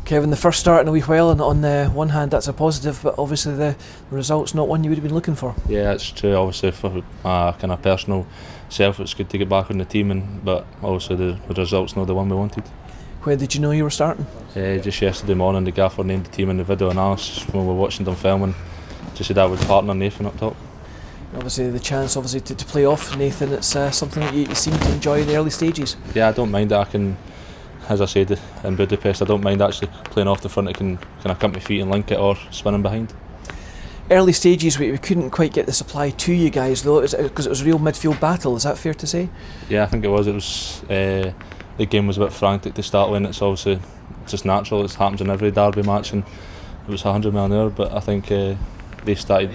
Kevin, the first start in a wee while, and on the one hand that's a positive, but obviously the result's not one you would have been looking for. Yeah, it's true. Obviously for kind of personal self, it's good to get back on the team, but obviously the result's not the one we wanted. When did you know you were starting? Just yesterday morning, the gaffer named the team in the video analysis when we were watching Dunfermline. Just said I would partner Nathan up top. Obviously the chance to play off Nathan, it's something that you seem to enjoy in the early stages. Yeah, I don't mind that. I can, as I said in Budapest, I don't mind actually playing off the front. I can kind of come to my feet and link it, or spinning behind. Early stages we couldn't quite get the supply to you guys though, because it was a real midfield battle, is that fair to say? Yeah, I think it was. The game was a bit frantic to start with, and it's obviously just natural. It happens in every derby match, and it was 100 mile an hour, but I think they started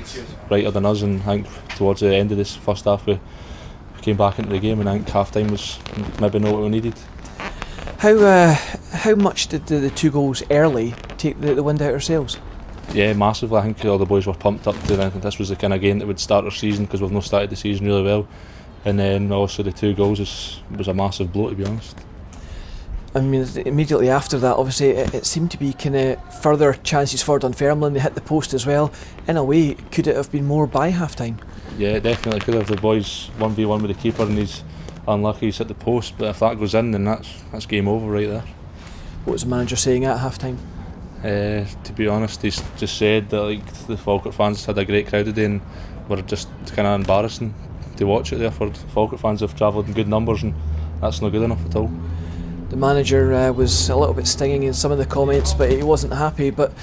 brighter than us, and I think towards the end of this first half we came back into the game, and I think half time was maybe not what we needed. How much did the 2 goals early take the wind out of our sails? Yeah, massively. I think all the boys were pumped up to it. This was the kind of game that would start our season, because we've not started the season really well, and then also the 2 goals was a massive blow, to be honest. I mean, immediately after that, obviously, it seemed to be kind of further chances for Dunfermline. They hit the post as well. In a way, could it have been more by half time? Yeah, definitely could have. The boys 1v1 with the keeper, and he's unlucky, he's hit the post, but if that goes in, then that's game over right there. What was the manager saying at half time? To be honest, he's just said that the Falkirk fans had a great crowd today, and were just kind of embarrassing to watch it there for Falkirk fans who've travelled in good numbers, and that's not good enough at all. The manager was a little bit stinging in some of the comments, but he wasn't happy. But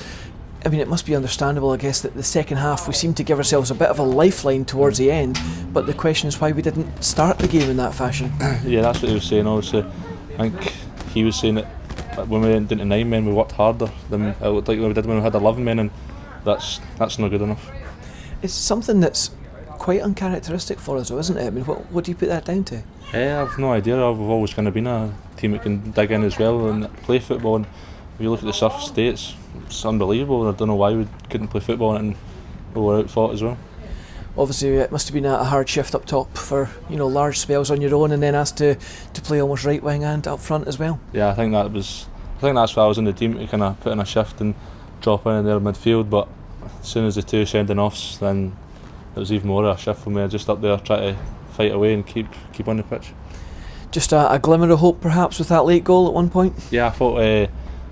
I mean, it must be understandable, I guess, that the second half we seemed to give ourselves a bit of a lifeline towards the end. But the question is why we didn't start the game in that fashion. Yeah, that's what he was saying. Obviously, I think he was saying that when we went into 9 men, we worked harder than it looked like we did when we had 11 men, and that's not good enough. It's something that's quite uncharacteristic for us, though, isn't it? I mean, what do you put that down to? I've no idea. We've always kind of been a team that can dig in as well and play football. And if you look at the surface today, it's unbelievable. I don't know why we couldn't play football, and we were outfought as well. Obviously, it must have been a hard shift up top for large spells on your own, and then asked to play almost right wing and up front as well. Yeah, I think that's why I was in the team, to kind of put in a shift and drop in there midfield. But as soon as the 2 sending offs, then it was even more of a shift for me. I just up there trying to fight away and keep on the pitch. Just a glimmer of hope perhaps with that late goal at one point? Yeah, I thought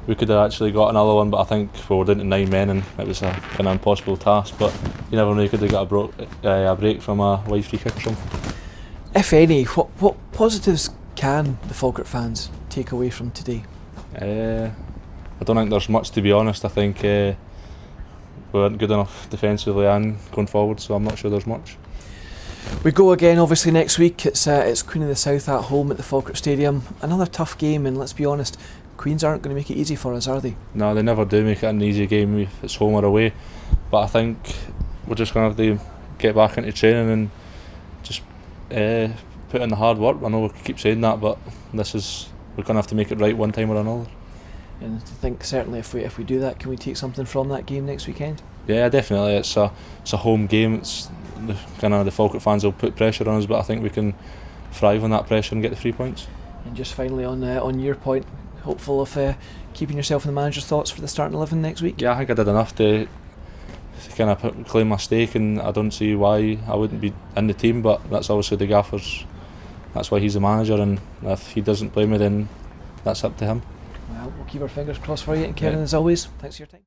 we could have actually got another one, but I think we were down to 9 men and it was a kind of impossible task. But you never know, you could have got a break from a wide free kick or something. If any, what positives can the Falkirk fans take away from today? I don't think there's much, to be honest. I think we weren't good enough defensively and going forward, so I'm not sure there's much. We go again obviously next week. It's Queen of the South at home at the Falkirk Stadium. Another tough game, and let's be honest, Queens aren't going to make it easy for us, are they? No, they never do make it an easy game if it's home or away, but I think we're just going to have to get back into training and just put in the hard work. I know we keep saying that, but we're going to have to make it right one time or another. And I think certainly if we do that, can we take something from that game next weekend? Yeah, definitely. It's a home game. It's the Falkirk fans will put pressure on us, but I think we can thrive on that pressure and get the 3 points. And just finally on your point, hopeful of keeping yourself in the manager's thoughts for the starting 11 next week? Yeah, I think I did enough to kind of claim my stake, and I don't see why I wouldn't be in the team, but that's obviously the gaffer's. That's why he's the manager, and if he doesn't play me, then that's up to him. Well, we'll keep our fingers crossed for you, and Kevin, as always, thanks for your time.